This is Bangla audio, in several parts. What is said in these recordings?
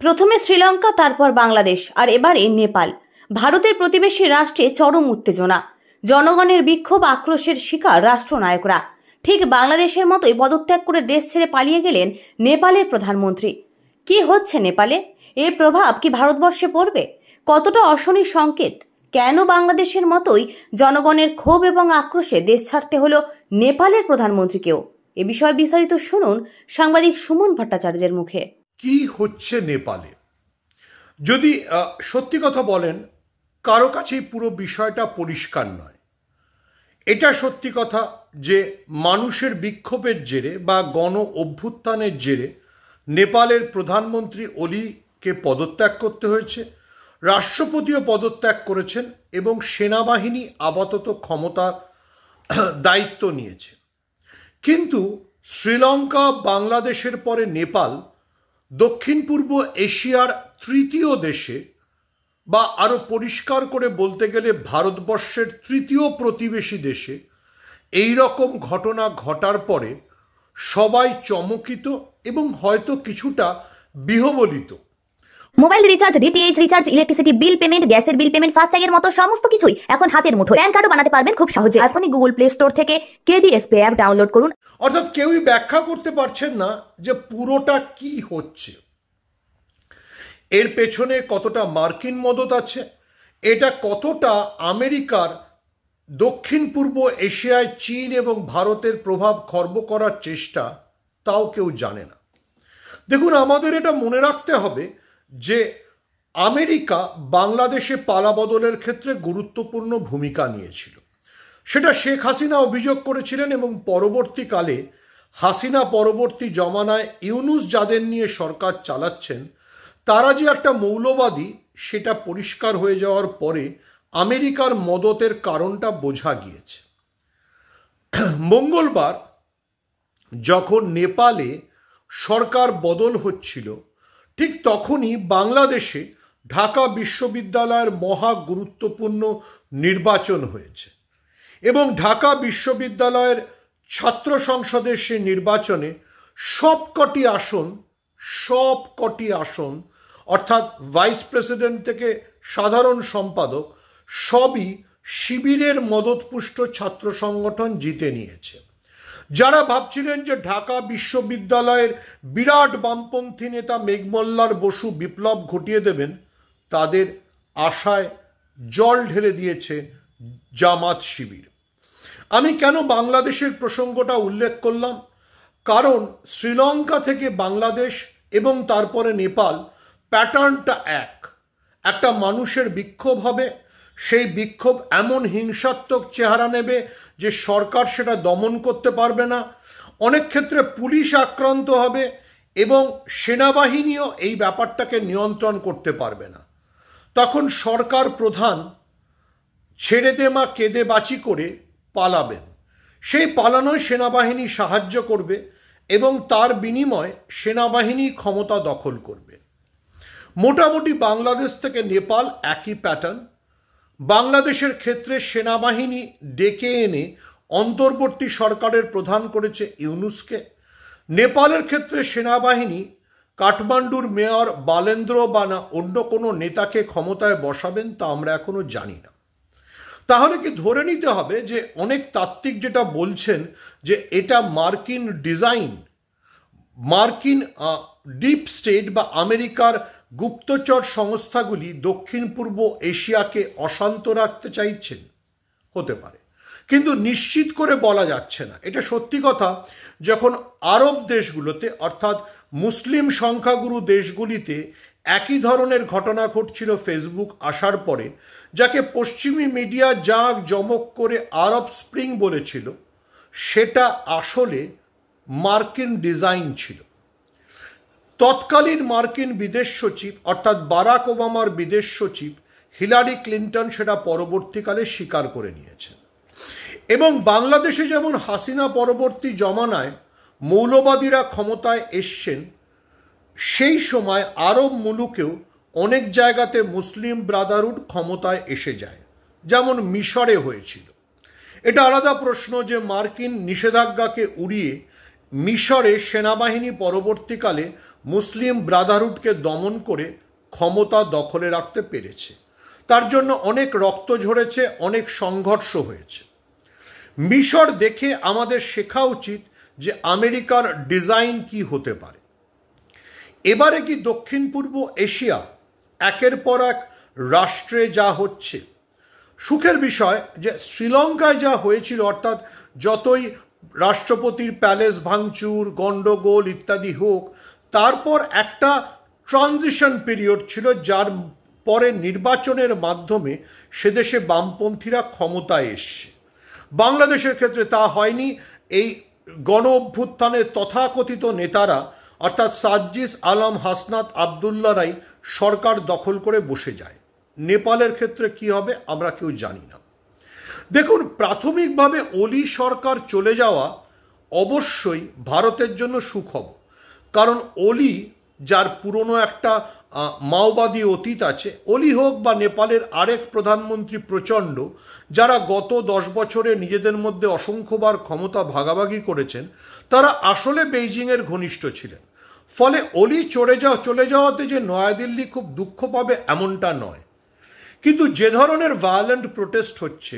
প্রথমে শ্রীলঙ্কা, তারপর বাংলাদেশ আর এবারে নেপাল। ভারতের প্রতিবেশী রাষ্ট্রে চরম উত্তেজনা, জনগণের বিক্ষোভ, আক্রোশের শিকার রাষ্ট্রনায়করা। ঠিক বাংলাদেশের মতোই পদত্যাগ করে দেশ ছেড়ে পালিয়ে গেলেন নেপালের প্রধানমন্ত্রী। কি হচ্ছে নেপালে? এর প্রভাব কি ভারতবর্ষে পড়বে? কতটা অশনি সংকেত? কেন বাংলাদেশের মতোই জনগণের ক্ষোভ এবং আক্রোশে দেশ ছাড়তে হলো নেপালের প্রধানমন্ত্রীকেও? এ বিষয়ে বিস্তারিত শুনুন সাংবাদিক সুমন ভট্টাচার্যের মুখে। কি হচ্ছে নেপালে? যদি সত্যি কথা বলেন, কারো কাছেই পুরো বিষয়টা পরিষ্কার নয়। এটা সত্যি কথা যে মানুষের বিক্ষোভের জেরে বা গণ অভ্যুত্থানের জেরে নেপালের প্রধানমন্ত্রী ওলিকে পদত্যাগ করতে হয়েছে, রাষ্ট্রপতিও পদত্যাগ করেছেন এবং সেনাবাহিনী আপাতত ক্ষমতা দায়িত্ব নিয়েছে। কিন্তু শ্রীলঙ্কা, বাংলাদেশের পরে নেপাল দক্ষিণ পূর্ব এশিয়ার তৃতীয় দেশে, বা আরও পরিষ্কার করে বলতে গেলে ভারতবর্ষের তৃতীয় প্রতিবেশী দেশে এই রকম ঘটনা ঘটার পরে সবাই চমকিত এবং হয়তো কিছুটা বিহ্বলিত। Mobile recharge, DTH recharge, electricity bill payment, গ্যাসের বিল পেমেন্ট, ফাস্ট্যাগের মতো সমস্ত কিছুই এখন হাতের মুঠোয়। প্যান কার্ডও বানাতে পারবেন খুব সহজে। এখনই গুগল প্লে স্টোর থেকে কেডিএস পে অ্যাপ ডাউনলোড করুন। অর্থাৎ কেউই ব্যাখ্যা করতে পারছেন না যে পুরোটা কি হচ্ছে, এর পেছনে কতটা মার্কিন মদত আছে, এটা কতটা আমেরিকার দক্ষিণ পূর্ব এশিয়ায় চীন এবং ভারতের প্রভাব খর্ব করার চেষ্টা, তাও কেউ জানে না। দেখুন, আমাদের এটা মনে রাখতে হবে যে আমেরিকা বাংলাদেশে পালাবদলের ক্ষেত্রে গুরুত্বপূর্ণ ভূমিকা নিয়েছিল। সেটা শেখ হাসিনা অভিযোগ করেছিলেন এবং পরবর্তীকালে হাসিনা পরবর্তী জমানায় ইউনুস যাদের নিয়ে সরকার চালাচ্ছেন তারা যে একটা মৌলবাদী, সেটা পরিষ্কার হয়ে যাওয়ার পরে আমেরিকার মদতের কারণটা বোঝা গিয়েছে। মঙ্গলবার যখন নেপালে সরকার বদল হচ্ছিল, ঠিক তখনই বাংলাদেশে ঢাকা বিশ্ববিদ্যালয়ের মহা গুরুত্বপূর্ণ নির্বাচন হয়েছে এবং ঢাকা বিশ্ববিদ্যালয়ের ছাত্র সংসদের সে নির্বাচনে সবকটি আসন অর্থাৎ ভাইস প্রেসিডেন্ট থেকে সাধারণ সম্পাদক সবই শিবিরের মদতপুষ্ট ছাত্র সংগঠন জিতে নিয়েছে। যারা ভাবছিলেন যে ঢাকা বিশ্ববিদ্যালয়ের বিরাট বামপন্থী নেতা মেঘমল্লার বসু বিপ্লব ঘটিয়ে দেবেন, তাদের আশায় জল ঢেলে দিয়েছে জামাত শিবির। আমি কেন বাংলাদেশের প্রসঙ্গটা উল্লেখ করলাম? কারণ শ্রীলঙ্কা থেকে বাংলাদেশ এবং তারপরে নেপাল প্যাটার্নটা একটা মানুষের বিক্ষোভ হবে, সেই বিক্ষোভ এমন হিংসাত্মক চেহারা নেবে যে সরকার সেটা দমন করতে পারবে না। অনেক ক্ষেত্রে পুলিশ আক্রান্ত হবে এবং সেনাবাহিনীও এই ব্যাপারটাকে নিয়ন্ত্রণ করতে পারবে না। তখন সরকার প্রধান ছেড়ে দে মা কেঁদে বাঁচি করে পালাবেন। সেই পালানোয় সেনাবাহিনী সাহায্য করবে এবং তার বিনিময়ে সেনাবাহিনী ক্ষমতা দখল করবে। মোটামুটি বাংলাদেশ থেকে নেপাল একই প্যাটার্ন। বাংলাদেশের ক্ষেত্রে সেনাবাহিনী ডেকে এনে অন্তর্বর্তী সরকারের প্রধান করেছে ইউনুসকে। নেপালের ক্ষেত্রে সেনাবাহিনী কাঠমান্ডুর মেয়র বালেন্দ্র বা না অন্য কোনো নেতাকে ক্ষমতায় বসাবেন, তা আমরা এখনো জানি না। তাহলে কি ধরে নিতে হবে যে অনেক তাত্ত্বিক যেটা বলছেন যে এটা মার্কিন ডিজাইন, মার্কিন ডিপ স্টেট বা আমেরিকার গুপ্তচর সংস্থাগুলি দক্ষিণ পূর্ব এশিয়াকে অশান্ত রাখতে চাইছেন? হতে পারে, কিন্তু নিশ্চিত করে বলা যাচ্ছে না। এটা সত্যি কথা, যখন আরব দেশগুলোতে অর্থাৎ মুসলিম সংখ্যাগুরু দেশগুলিতে একই ধরনের ঘটনা ঘটছিল ফেসবুক আসার পরে, যাকে পশ্চিমী মিডিয়া জাঁক জমক করে আরব স্প্রিং বলেছিল, সেটা আসলে মার্কিন ডিজাইন ছিল। তৎকালীন মার্কিন বিদেশ সচিব অর্থাৎ বারাক ওবামার বিদেশ সচিব হিলারি ক্লিন্টন সেটা পরবর্তীকালে স্বীকার করে নিয়েছেন। এবং বাংলাদেশে যেমন হাসিনা পরবর্তী জমানায় মৌলবাদীরা ক্ষমতায় এসছেন, সেই সময় আরব মুলুকেও অনেক জায়গাতে মুসলিম ব্রাদারহুড ক্ষমতায় এসে যায়, যেমন মিশরে হয়েছিল। এটা আলাদা প্রশ্ন যে মার্কিন নিষেধাজ্ঞাকে উড়িয়ে মিশরে সেনাবাহিনী পরবর্তীকালে মুসলিম ব্রাদারহুডকে দমন করে ক্ষমতা দখলে রাখতে পেরেছে। তার জন্য অনেক রক্ত ঝরেছে, অনেক সংঘর্ষ হয়েছে। মিশর দেখে আমাদের শেখা উচিত যে আমেরিকার ডিজাইন কি হতে পারে। এবারে কি দক্ষিণ পূর্ব এশিয়া একের পর এক রাষ্ট্রে যা হচ্ছে, সুখের বিষয় যে শ্রীলঙ্কায় যা হয়েছিল, অর্থাৎ যতই রাষ্ট্রপতির প্যালেস ভাঙচুর, গন্ডগোল ইত্যাদি হোক, তারপর একটা ট্রানজিশন পিরিয়ড ছিল, যার পরে নির্বাচনের মাধ্যমে সেদেশে বামপন্থীরা ক্ষমতায় এসছে। বাংলাদেশের ক্ষেত্রে তা হয়নি। এই গণ অভ্যুত্থানের তথাকথিত নেতারা অর্থাৎ সার্জিস আলম, হাসনাত আবদুল্লাহরাই সরকার দখল করে বসে যায়। নেপালের ক্ষেত্রে কি হবে আমরা কেউ জানি না। দেখুন, প্রাথমিকভাবে ওলি সরকার চলে যাওয়া অবশ্যই ভারতের জন্য সুখবর, কারণ ওলি, যার পুরনো একটা মাওবাদী অতীত আছে, ওলি হোক বা নেপালের আরেক প্রধানমন্ত্রী প্রচণ্ড, যারা গত 10 বছরে নিজেদের মধ্যে অসংখ্যবার ক্ষমতা ভাগাভাগি করেছেন, তারা আসলে বেইজিংয়ের ঘনিষ্ঠ ছিলেন। ফলে ওলি চলে যাওয়াতে যে নয়াদিল্লি খুব দুঃখ পাবে এমনটা নয়। কিন্তু যে ধরনের ভায়োলেন্ট প্রোটেস্ট হচ্ছে,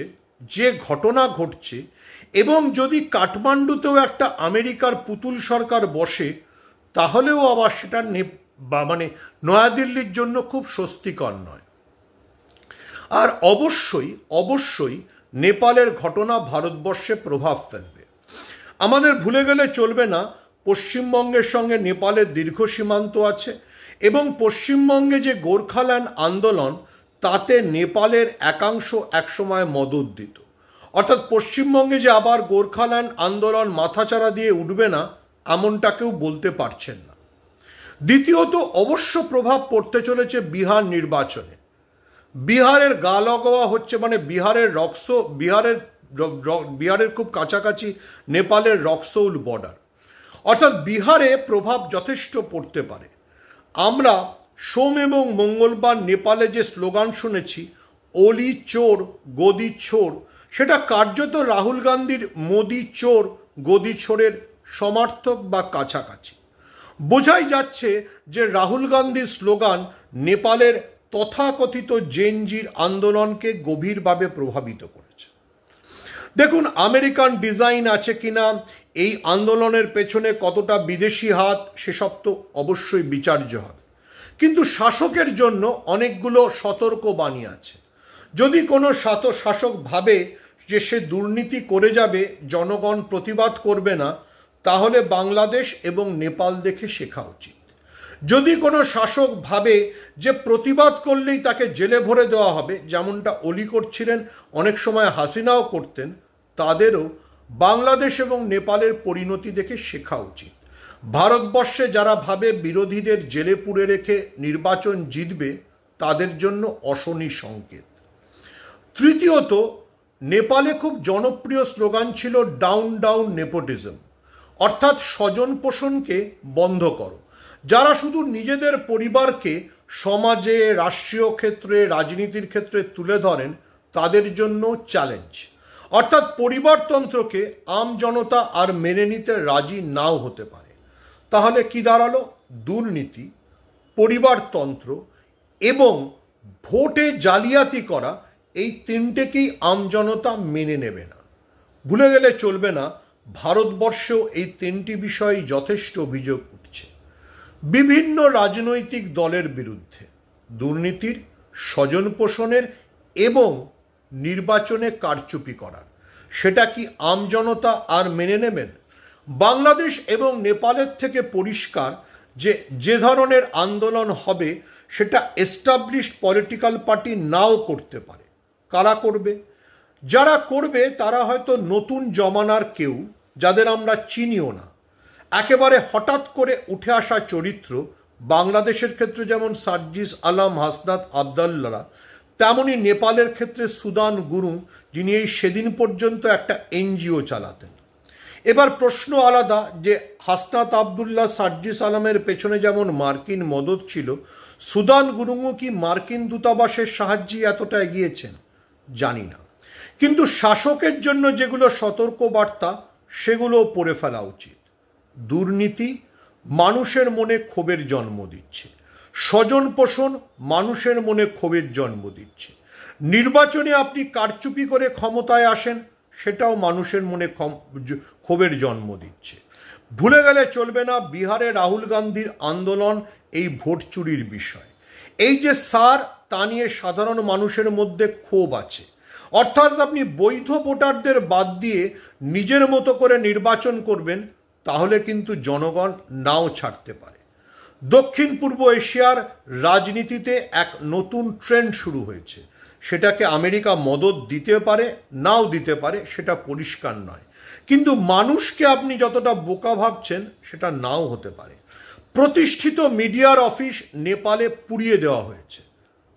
যে ঘটনা ঘটছে, এবং যদি কাঠমান্ডুতেও একটা আমেরিকার পুতুল সরকার বসে, তাহলেও আবার সেটা নয়াদিল্লির জন্য খুব স্বস্তিকর নয়। আর অবশ্যই নেপালের ঘটনা ভারতবর্ষে প্রভাব ফেলবে। আমাদের ভুলে গেলে চলবে না, পশ্চিমবঙ্গের সঙ্গে নেপালের দীর্ঘ সীমান্ত আছে, এবং পশ্চিমবঙ্গে যে গোর্খাল্যান্ড আন্দোলন, তাতে নেপালের একাংশ একসময় মদত দিত। অর্থাৎ পশ্চিমবঙ্গে যে আবার গোর্খাল্যান্ড আন্দোলন মাথাচাড়া দিয়ে উঠবে না, এমনটা কেউ বলতে পারছেন না। দ্বিতীয়ত, অবশ্য প্রভাব পড়তে চলেছে বিহার নির্বাচনে। বিহারের গা লগোয়া হচ্ছে, বিহারের খুব কাছাকাছি নেপালের রক্সৌল বর্ডার, অর্থাৎ বিহারে প্রভাব যথেষ্ট পড়তে পারে। আমরা সোম এবং মঙ্গলবার নেপালে যে স্লোগান শুনেছি, ওলি চোর গদি ছোর, সেটা কার্যত রাহুল গান্ধীর মোদি চোর গদি ছোরের সমার্থক বা কাছাকাছি। বোঝাই যাচ্ছে যে রাহুল গান্ধীর স্লোগান নেপালের তথাকথিত জেনজির আন্দোলনকে গভীরভাবে প্রভাবিত করেছে। দেখুন, আমেরিকান ডিজাইন আছে কিনা, এই আন্দোলনের পেছনে কতটা বিদেশি হাত, সেসব তো অবশ্যই বিচার্য হবে। কিন্তু শাসকের জন্য অনেকগুলো সতর্ক বাণী আছে। যদি কোনো শাসক ভাবে যে সে দুর্নীতি করে যাবে, জনগণ প্রতিবাদ করবে না, তাহলে বাংলাদেশ এবং নেপাল দেখে শেখা উচিত। যদি কোনো শাসক ভাবে যে প্রতিবাদ করলেই তাকে জেলে ভরে দেওয়া হবে, যেমনটা ওলি করছিলেন, অনেক সময় হাসিনাও করতেন, তাদেরও বাংলাদেশ এবং নেপালের পরিণতি দেখে শেখা উচিত। ভারতবর্ষে যারা ভাবে বিরোধীদের জেলে পুরে রেখে নির্বাচন জিতবে, তাদের জন্য অশনি সংকেত। তৃতীয়ত, নেপালে খুব জনপ্রিয় স্লোগান ছিল ডাউন ডাউন নেপোটিজম, অর্থাৎ স্বজন পোষণকে বন্ধ করো। যারা শুধু নিজেদের পরিবারকে সমাজে, রাষ্ট্রীয় ক্ষেত্রে, রাজনীতির ক্ষেত্রে তুলে ধরেন, তাদের জন্য চ্যালেঞ্জ। অর্থাৎ পরিবারতন্ত্রকে আম জনতা আর মেনে নিতে রাজি নাও হতে পারে। তাহলে কি দাঁড়ালো? দুর্নীতি, পরিবারতন্ত্র এবং ভোটে জালিয়াতি করা, এই তিনটেকেই আমজনতা মেনে নেবে না। ভুলে গেলে চলবে না, ভারতবর্ষেও এই তিনটি বিষয়ে যথেষ্ট অভিযোগ উঠছে বিভিন্ন রাজনৈতিক দলের বিরুদ্ধে, দুর্নীতির, স্বজন পোষণের এবং নির্বাচনে কারচুপি করার। সেটা কি আমজনতা আর মেনে নেবেন? বাংলাদেশ এবং নেপালের থেকে পরিষ্কার যে ধরনের আন্দোলন হবে, সেটা এস্টাবলিশড পলিটিক্যাল পার্টি নাও করতে পারে। কারা করবে? যারা করবে তারা হয়তো নতুন জমানার কেউ, যাদের আমরা চিনিও না, একেবারে হঠাৎ করে উঠে আসা চরিত্র। বাংলাদেশের ক্ষেত্রে যেমন সার্জিস আলম, হাসনাত আবদুল্লাহরা, তেমনি নেপালের ক্ষেত্রে সুদান গুরুং, যিনি এই সেদিন পর্যন্ত একটা এনজিও চালাতেন। এবার প্রশ্ন আলাদা যে হাসনাত আবদুল্লাহ, সার্জিস আলমের পেছনে যেমন মার্কিন মদত ছিল, সুদান গুরুংও কি মার্কিন দূতাবাসের সাহায্যে এতটা এগিয়েছেন? জানি না। কিন্তু শাসকের জন্য যেগুলো সতর্ক বার্তা, সেগুলো পড়ে ফেলা উচিত। দুর্নীতি, মানুষের মনে ক্ষোভের জন্ম দিচ্ছে, স্বজন পোষণ মানুষের মনে ক্ষোভের জন্ম দিচ্ছে, নির্বাচনে আপনি কারচুপি করে ক্ষমতায় আসেন সেটাও মানুষের মনে ক্ষোভের জন্ম দিচ্ছে। ভুলে গেলে চলবে না বিহারে রাহুল গান্ধীর আন্দোলন এই ভোট চুরির বিষয়। এই যে সার, তা নিয়ে সাধারণ মানুষের মধ্যে ক্ষোভ আছে। অর্থাৎ আপনি বৈধ ভোটারদের বাদ দিয়ে নিজের মতো করে নির্বাচন করবেন, তাহলে কিন্তু জনগণ নাও ছাড়তে পারে। দক্ষিণ পূর্ব এশিয়ার রাজনীতিতে এক নতুন ট্রেন্ড শুরু হয়েছে। সেটাকে আমেরিকা মদত দিতে পারে, নাও দিতে পারে, সেটা পরিষ্কার নয়। কিন্তু মানুষকে আপনি যতটা বোকা ভাবছেন সেটা নাও হতে পারে। প্রতিষ্ঠিত মিডিয়ার অফিস নেপালে পুড়িয়ে দেওয়া হয়েছে।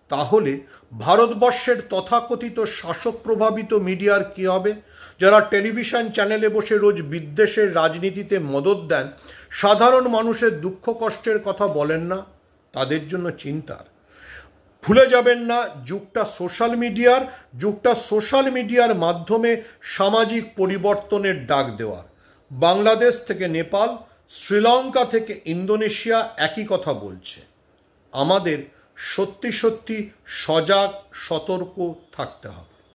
তাহলে ভারতবর্ষের তথাকথিত শাসক প্রভাবিত মিডিয়ার কি হবে? যারা টেলিভিশন চ্যানেলে বসে রোজ বিদ্বেষের রাজনীতিতে মদত দেন, সাধারণ মানুষের দুঃখ কষ্টের কথা বলেন না, তাদের জন্য চিন্তার। ভুলে যাবেন না যুগটা সোশ্যাল মিডিয়ার মাধ্যমে সামাজিক পরিবর্তনের ডাক দেওয়ার। বাংলাদেশ থেকে নেপাল, শ্রীলঙ্কা থেকে ইন্দোনেশিয়া একই কথা বলছে। আমাদের সত্যি সত্যি সজাগ, সতর্ক থাকতে হবে।